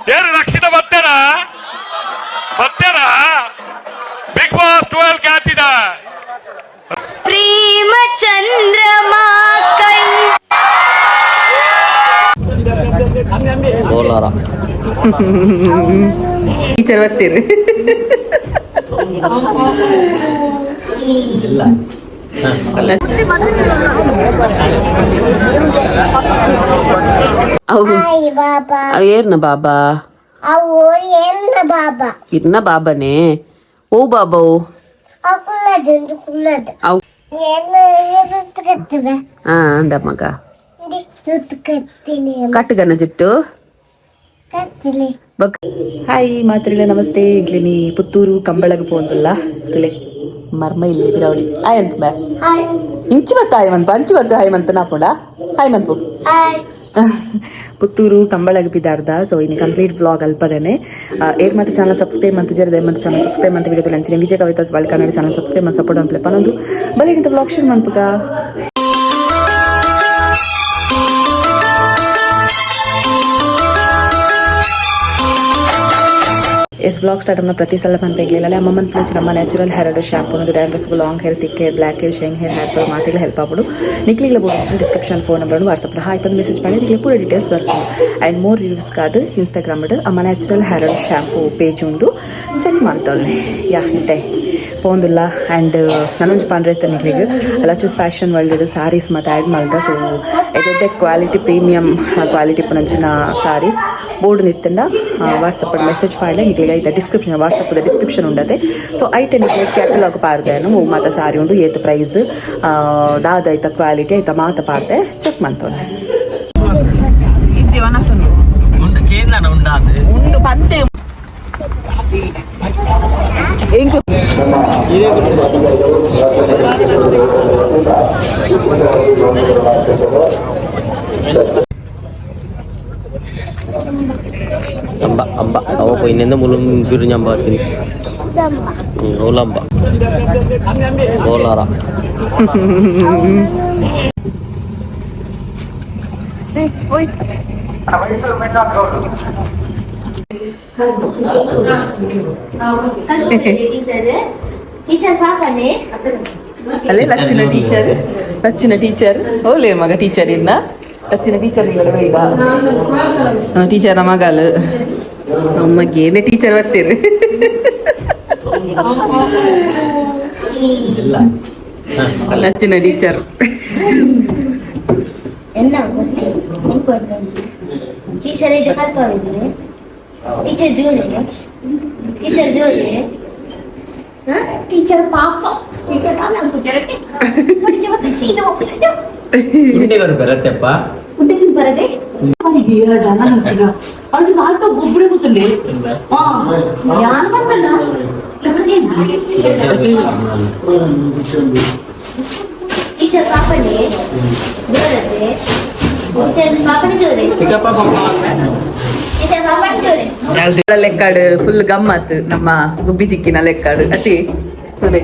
ಏನು ರಕ್ಷಿತ ಬರ್ತಾರ big boss 12 ಖ್ಯಾತಿದ ಪ್ರೇಮ ಚಂದ್ರಮಾ ಕೈ ಕೋಲಾರ ಟೀಚರ್ ಬರ್ತೀರಿ ಇಲ್ಲ ಏರ್ನ ಬಾಬಾ ಇನ್ನ ಬಾಬಾನೇ ಓ ಬಾಬಾವು ಅಂದ ಮಗ ಕಟ್ಟಗನ ಜುಟ್ಟು ಹಾಯ್ ಮಾತ್ರಿಲ ನಮಸ್ತೆ ಇಗ್ಲಿನಿ ಪುತ್ತೂರು ಕಂಬಳಗ ಪೋಂದಲ್ಲ ತುಲೆ ಮರ್ಮ ಇಲ್ಲಿ ಬಿರವಳಿ ಹಾಯ್ ಅಂತ ಬಾ ಇಂಚಿ ಬತ್ತ ಹಾಯ್ ಮನ್ಪ ಅಂಚಿ ಬತ್ತ ಹಾಯ್ ಮಂತ ನಾಪುಂಡ ಹಾಯ್ ಮನ್ಪು ಪುತ್ತೂರು ಕಂಬಳಗ ಬಿದ್ದಾರ್ದ ಸೊ ಇನ್ನು ಕಂಪ್ಲೀಟ್ ವ್ಲಾಗ್ ಅಲ್ಪದೇನೆ ಏರ್ ಮತ್ತೆ ಚಾನಲ್ ಸಬ್ಸ್ಕ್ರೈಬ್ ಅಂತ ಜರದೆ ಮತ್ತೆ ಚಾನಲ್ ಸಬ್ಸ್ಕ್ರೈಬ್ ಅಂತ ವಿಡಿಯೋ ಲಂಚಿನ ವಿಜಯ ಕವಿತಾಸ್ ಬಾಳ್ ಕನ್ನಡ ಚಾನಲ್ ಸಬ್ಸ್ಕ್ರೈಬ್ ಅಂತ ಸಪೋರ್ಟ್ ಅಂತ ಪನೊಂದು ಬಲಿಗಿಂತ ವ್ಲಾಗ್ ಶುರು ಮನ್ಪುಗ ಎಸ್ ಬ್ಲಾಗ್ ಸ್ಟಾರ್ಟ್ ಅನ್ನ ಪ್ರತಿ ಸಲ ಪಂಪೆಗ್ಲಿಲ್ಲ ಅಮ್ಮನ ಪ್ಲೀಸ್ ನಮ್ಮ ನ್ಯಾಚುರಲ್ ಹೇರ್ ಆರ್ಡರ್ ಶಾಂಪೂ ಅನ್ನೋದು dandruff long hair thick hair black hair shine hair hair fall ಮಾತಿಗೆ ಹೆಲ್ಪ್ ಆಗ್ಬಿಡು ನಿಕ್ಲಿಗೆ ಬೋರ್ಡ್ description phone number WhatsApp hi ಬಂದು ಮೆಸೇಜ್ ಮಾಡಿ ನಿಕ್ಲಿ ಪೂರ ಡೀಟೇಲ್ಸ್ ಬರ್ತೀನಿ ಆ್ಯಂಡ್ ಮೋರ್ ರಿವ್ಯೂಸ್ ಕಾದು ಇನ್ಸ್ಟಾಗ್ರಾಮ್ ಅಮ್ಮ natural hair order shampoo page ಉಂಡು ಚೆಕ್ ಮಾಡ್ತಾಳೆ ಯಾ ಇದೆ ಪೋಂದಿಲ್ಲ ಆ್ಯಂಡ್ ನನ್ನೊಂದು ಪಾಂಡ್ರೆ ನಿಕ್ಲಿಗೆ ಅಲ್ಲ ಫ್ಯಾಷನ್ ವರ್ಲ್ಡ್ ಸಾರೀಸ್ ಮತ್ತು ಆ್ಯಡ್ ಮಾಡ್ದ ಸೊ ಇದೊಂದೇ ಕ್ವಾಲಿಟಿ ಪ್ರೀಮಿಯಂ ಕ್ವಾಲಿಟಿ ಪುನಂಚಿನ ಸಾರೀಸ್ ಬೋರ್ಡ್ ನಿತ್ತಂಡ ವಾಟ್ಸಪ್ ಮೆಸೇಜ್ ಪಾಡ್ಲೆ ನಿಕ್ಲಿಗೆ ಐತೆ ಡಿಸ್ಕ್ರಿಪ್ಷನ್ ವಾಟ್ಸಪ್ ಡಿಸ್ಕ್ರಿಪ್ಷನ್ ಉಂಡದೆ ಸೊ ಐತೆ ನಿಕ್ಲಿಗೆ ಕ್ಯಾಟಲಾಗ್ ಪಾರ್ದೇನು ಮಾತ ಸಾರಿ ಉಂಡು ಏತ್ ಪ್ರೈಸ್ ದಾದ ಐತ ಕ್ವಾಲಿಟಿ ಐತ ಮಾತ ಪಾರ್ದೆ ಚೆಕ್ ಮಾಡ್ತಾನೆ ಉಂಡು ಪಂತೆ amba amba awo ko inenda mulum biru nyamba tini ulamba kolara oi teacher ಪಾಪನೆ ಅಲ್ಲೇ ಲಚ್ಚಿನ ಟೀಚರ್ ಓಲೆ ಮಗ ಟೀಚರ್ ಇನ್ನ ಲಚ್ಚಿನ ಟೀಚರ್ ಈಗ ಟೀಚರ್ ಮಗಲ್ ಅಮ್ಮಗೆ ಏನೇ ಟೀಚರ್ ಬರ್ತೀರಿ ಲಚ್ಚಿನ ಟೀಚರ್ ಟೀಚರ್ ಐತೆ ಕಲ್ಪವಿದ್ರೆ ಟೀಚರ್ ಜೋರಿ ಟೀಚರ್ ಪಾಪ ಟೀಚರ್ ಬರತ್ತೆಪ್ಪ ಬರದೆ ಅವಳು ನಾಲ್ಕ ಒಬ್ಬರೇ ಗೊತ್ತಲ್ಲಿ ಯಾರು ಬಂದಲ್ಲ ಟೀಚರ್ ಪಾಪನೆ ಜೋರದೆ ಟೀಚರ್ ಪಾಪನೆ ಜೋರೆ ಟೀಚರ್ ಪಾಪನೆ ಜೋರೆ ಲೆಕ್ಕಾಡು ಫುಲ್ ಗಮ್ಮತ್ ನಮ್ಮ ಗುಬ್ಬಿ ಚಿಕ್ಕಿನ ಲೆಕ್ಕಾಡು ಅತಿ ತುಲೆ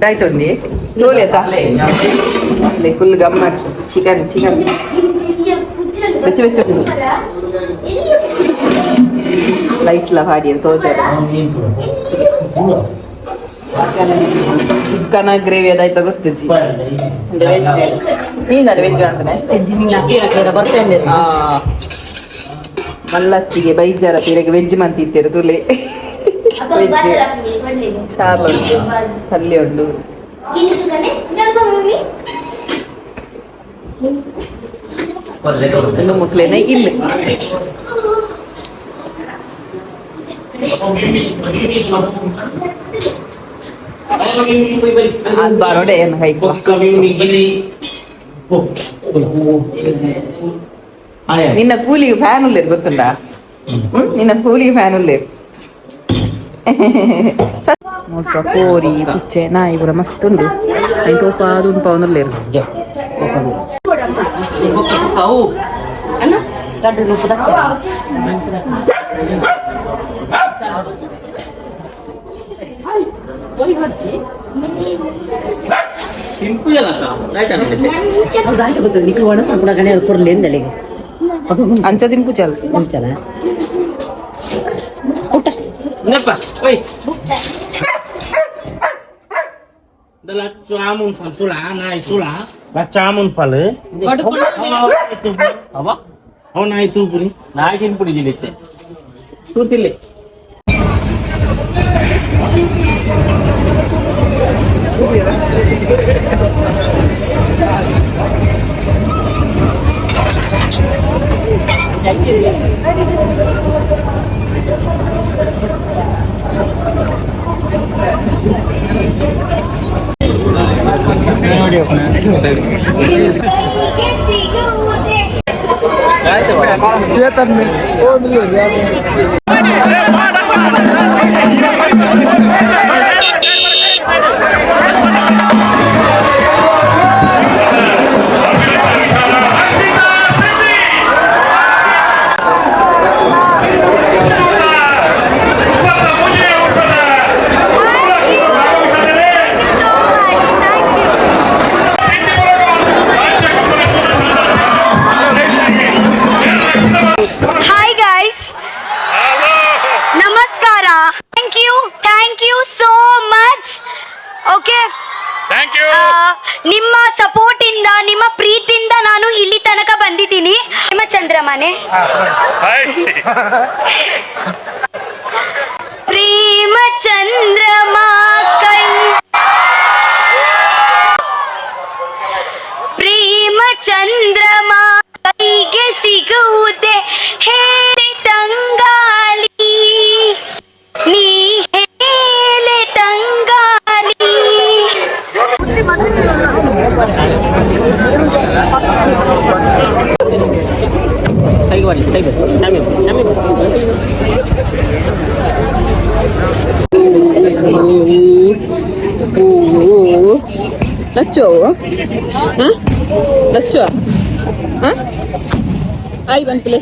ದಾಯ್ತೊಂದಿ ಲೋಲೆ ಫುಲ್ ಗಮ್ಮತ್ ಚಿಕನ್ ಬೆಚ್ಚ ಬೆಚ್ಚ ಲೈಟ್ಲ ಹಾಡಿ ತೋಜ ಚಿಕ್ಕನ ಗ್ರೇವಿ ಅದಾಯ್ತ ಗೊತ್ತಜ್ಜಿ ವೆಜ್ ನೀನು ವೆಜ್ ಅಂತಾನೆ ಬರ್ತೇನೆ ಮಲ್ಲತ್ತಿಗೆ ಬೈಜಾರ ತೀರೆಗೆ ವೆಜ್ ಮಂತಿದ್ದೇರು ತುಲೆ ವೆಜ್ ಸಾರ್ಲು ಉಂಟು ಪಲ್ಯ ಉಂಟು ಒಂದು ಮುಕ್ಲೇನ ಇಲ್ಲ ಅದು ಬಾರೋಡೆ ಏನು ಹೈಕು ನಿನ್ನ ಕೂಲಿಗೆ ಫ್ಯಾನ್ ಉಳ್ಳೇರು ಗೊತ್ತುಂಡ ನಿನ್ನ ಕೂಲಿಗೆ ಫ್ಯಾನ್ ಉಳ್ಳೇರು ಕೋರಿ ಪುಚ್ಚೆ ನಾಯಿ ಕೂಡ ಮಸ್ತ್ ಉಂಡು ತೋಪ ಅದು ಪವನುಳ್ಳೇರು ಗೊತ್ತು ನಿಕ್ಲು ಒಣ ಸಂಪುಡ ಗಣೆ ಕೊರ್ಲೇಂದಲೆ ಅಂಚ ತಿನ್ಪು ಚಲ್ ಮುಂಚಲ Kenapa? Oi. Dalam jamun pantula, naik tula, lah jamun pale. Apa? Oh naik tu pun. Naik sini pun dijilid. Turtile. Hi guys, Namaskara. Thank you so much. Okay. Thank you. ನಿಮ್ಮ ಸಪೋರ್ಟ್ ಇಂದ ನಿಮ್ಮ ಪ್ರೀತಿಯಿಂದ ನಾನು ಇಲ್ಲಿ ತನಕ ಬಂದಿದ್ದೀನಿ. ನಿಮ್ಮ ಚಂದ್ರಮನೆ ಪ್ರೇಮ ಚಂದ್ರಮ ಕೈ ಪ್ರೇಮ ಚಂದ್ರಮ ಕೈಗೆ ಸಿಗುವುದೇ ಹೇಳಿ ತಂಗಾಲಿ ನೀ ಹೇಳೆ ತಂಗಾಲಿ. Tay bari, tay bari. Nami. Lachchu Lachchu ಆಯ್ ಬಂದ್ಲೆ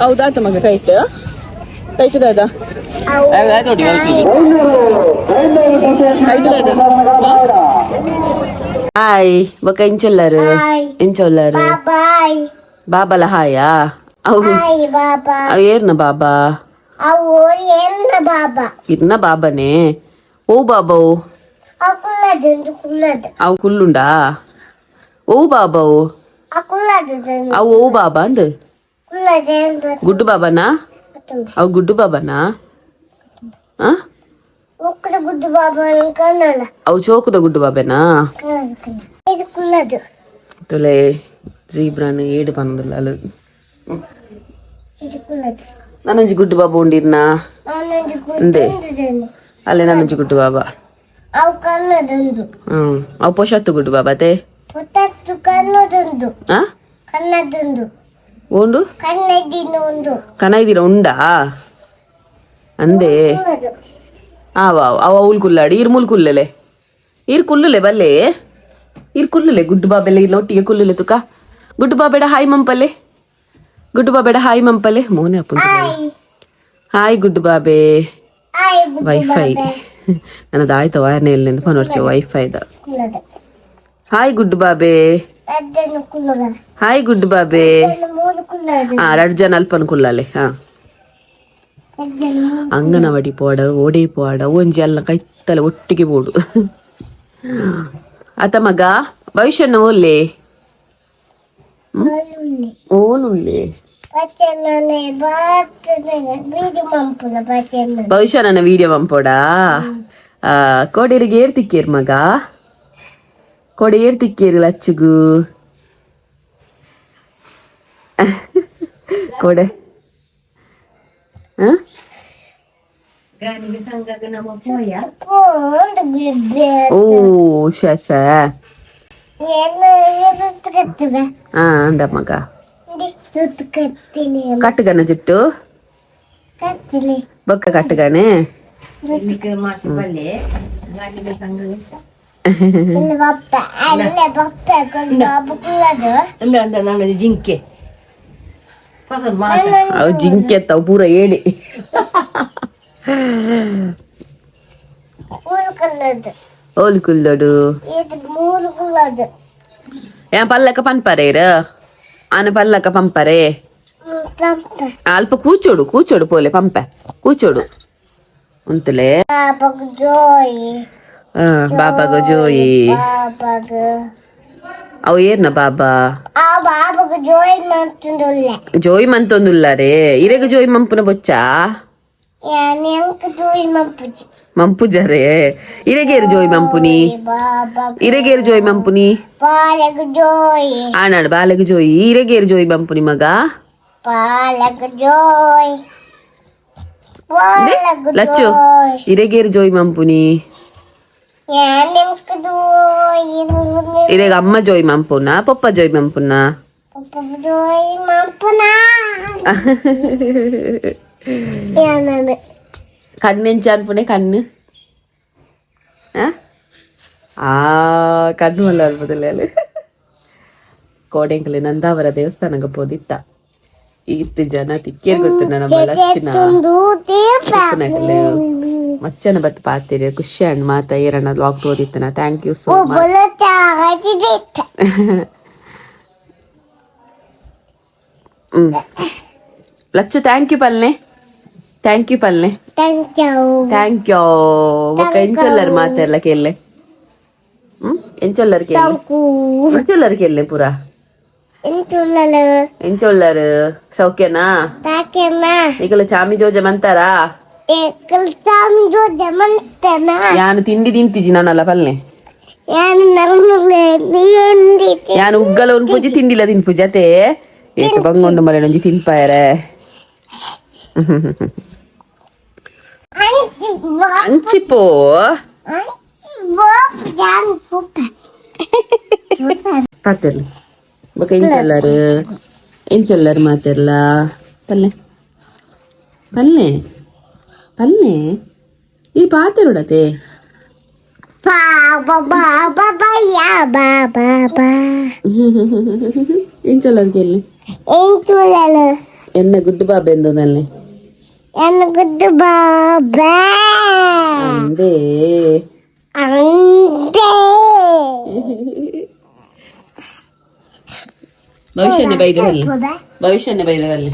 ಹೌದಾತ ಮಗ ಕೈಟ್ ದಾದ Ay ನೋಡಿ ಕೈಟ್ ದಾದ ಹಾಯ್ ಬಕ ಇಂಚೊಲ್ಲಾರು ಇಂಚೊಲ್ಲಾರು ಬಾಬಲ ಹಾಯಾ ಅವು ಏರ್ನ ಬಾಬಾ ಇರ್ನ ಬಾಬನೇ ಓ ಬಾಬವು ಅವು ಕುಲ್ಲುಂಡಾ ಓ ಬಾಬವು ಅವು ಓ ಬಾಬಾ ಅಂದ್ ಗುಡ್ಡು ಬಾಬಾನಾ ಅವು ಗುಡ್ಡು ಬಾಬಾನಾ ಅವು ಚೋಕುದ ಗುಡ್ಡು ಬಾಬೆನಾ ತುಲೆ ಜೀಬ್ರಾನ್ ಏಡು ಪನ್ನದಿಲ್ಲ ಅಲ್ಲ ನಾನೊಂಜಿ ಗುಡ್ಡು ಬಾಬಾ ಉಂಡಿರ್ನ ಅಂದೆ ಅಲ್ಲೇ ನಾನೊಂಜಿ ಗುಡ್ಡು ಬಾಬಾ ಅವು ಪೊಶತ್ತು ಗುಡ್ಡು ಬಾಬಾತೆ ಓಂಡು ಕನೈದಿನ ಉಂಡಾ ಅಂದೆ ಅವ ಉಲ್ ಕುಲ್ಲಾಡಿ ಇರ್ ಮುಲ್ ಕುಲ್ಲೆಲೆ ಇರ್ ಕುಲ್ಲುಲೆ ಬಲ್ಲೆ ಇರ್ ಕುಲ್ಲುಲೆ ಗುಡ್ಡು ಬಾಬೆಲ್ಲ ಇಲ್ಲ ಒಟ್ಟಿಗೆ ಕುಲ್ಲುಲೆ ತುಕ ಗುಡ್ಡು ಬಾಬೇಡ ಹಾಯ್ ಮಂಪಲ್ಲೆ ಗುಡ್ಡು ಬಾಬೇಡ ಹಾಯ್ ಮಂಪಲ್ಲೆ ಮೋನೆ ಅಪ್ಪ ಹಾಯ್ ಗುಡ್ಡು ಬಾಬೆ ವೈಫೈ ನನ್ನದು ಆಯ್ತು ವಾಯರ್ನೇ ಇಲ್ಲ ಫೋನ್ ಹೊರ್ಚೆ ವೈಫೈದ ಹಾಯ್ ಗುಡ್ಡು ಬಾಬೆ ಹಾಯ್ ಗುಡ್ಡು ಬಾಬೆ ಎರಡು ಜನ ಅಲ್ಪನ್ ಕುಲ್ಲಲೆ ಹಾ ಅಂಗನವಾಡಿ ಪೋಡ ಓಡಿ ಪೋಡ ಒಂಜಿ ಎಲ್ಲ ಕೈತಲೆ ಒಟ್ಟಿಗೆ ಬೋಡು ಆತ ಮಗ ಭವಿಷ್ಯನ ಓಲ್ಲೆ ಓನುಲ್ಲೆ ಭವಿಷ್ಯ ನನ್ನ ವೀಡಿಯೋ ಮಂಪೋಡ ಕೋಡೇರಿಗೆ ಏರ್ ತಿಕ್ಕೇರ್ ಮಗ ಕೋಡೆ ಏರ್ ತಿಕ್ಕೇರಿ ಲಚ್ಚುಗು ಕೋಡೆ ಓ ಶಶ ಅಂದ ಮಗ ಕಟ್ಟಗನ ಜುಟ್ಟು ಬೊಕ್ಕ ಕಟ್ಟಗನೆ ಜಿಂಕೆ ಅವು ಜಿಂಕೆ ಅತ್ತವು ಪೂರ ಏಡಿ ಓಲ್ ಕುಲ್ಲೋಡು ಏನ್ ಪಲ್ಲಕ ಪನ್ಪರೇರ ಆನ ಪಲ್ಲಕ ಪಂಪರೆ అల్ప కూర్చోడు పోలే పంప కూర్చోడు ఉంతులే బాబాగో జోయి అవు ఏర్న బాబా జోయి మంతొందుల్లారే ఇరెగ జోయి మంపున బొచ్చా ಮಂಪು ಜರೆ ಇರೆಗೇರು ಜೋಯ್ ಮಂಪುನಿ ಆನಾಡು ಬಾಲೆಗ್ ಜೋಯಿ ಇರೆಗೇರು ಜೋಯ್ ಮಂಪುನಿ ಮಗ ಲಚ್ಚು ಇರೆಗೇರು ಜೋಯ್ ಮಂಪುನಿ ಇರೆಗ ಅಮ್ಮ ಜೋಯ್ ಮಂಪುನ ಪಪ್ಪ ಜೋಯ್ ಮಂಪುನ കണ്ണെഞ്ച അൻപുനെ കണ്ണ് ಕಣ್ಣು ಅಲ್ಲ ಅನ್ಬೋದಿಲ್ಲ ಕೋಡೆಂಕಲಿ ನಂದಾವರ ದೇವಸ್ಥಾನಕ್ಕೆ ಹೋದಿತ್ತ ಇತ್ತು ಜನ ತಿಕ್ಕೇರ್ ಗೊತ್ತಿನ ನಮ್ಮ ಲಕ್ಷಣ ಮಸ್ತ್ ಜನ ಬತ್ತು ಪಾತೀರಿ ಖುಷಿ ಹಣ್ಣು ಮಾತ ಏರಣ್ಣ ಲಾಗ್ ತೋದಿತ್ತನ ಥ್ಯಾಂಕ್ ಯು ಸೋ ಮಚ್ ಲಚ್ಚು ಥ್ಯಾಂಕ್ ಯು ಪಲ್ನೆ ಥ್ಯಾಂಕ್ ಯು ఒక ఎంచొల్లరు మాతర్లకి వెళ్ళే ఎంచొల్లరికి వెళ్ళే పురా ఎంచొల్లరు సౌఖ్యనా నీకు చామి జోజం అంటారా యాను తిండి తింటిజి నల్ల పల్లె యాను ఉగ్గలో ఉన్పుజి తిండిలో తినిపుజి అతే ఏక బంగుండు మరి నుంచి తినిపాయరే అంచిపో పాతర్లు ఒక ఏం చల్లారు మాతర్లా పల్లె ఈ పాతరుడతే ఏం చల్లారికి వెళ్ళి ఎన్న గుడ్డు బాబు ఎందోదల్ని అందే ಭವಿಷ್ಯನೇ ಬೈದೆ ಬಲ್ಲಿ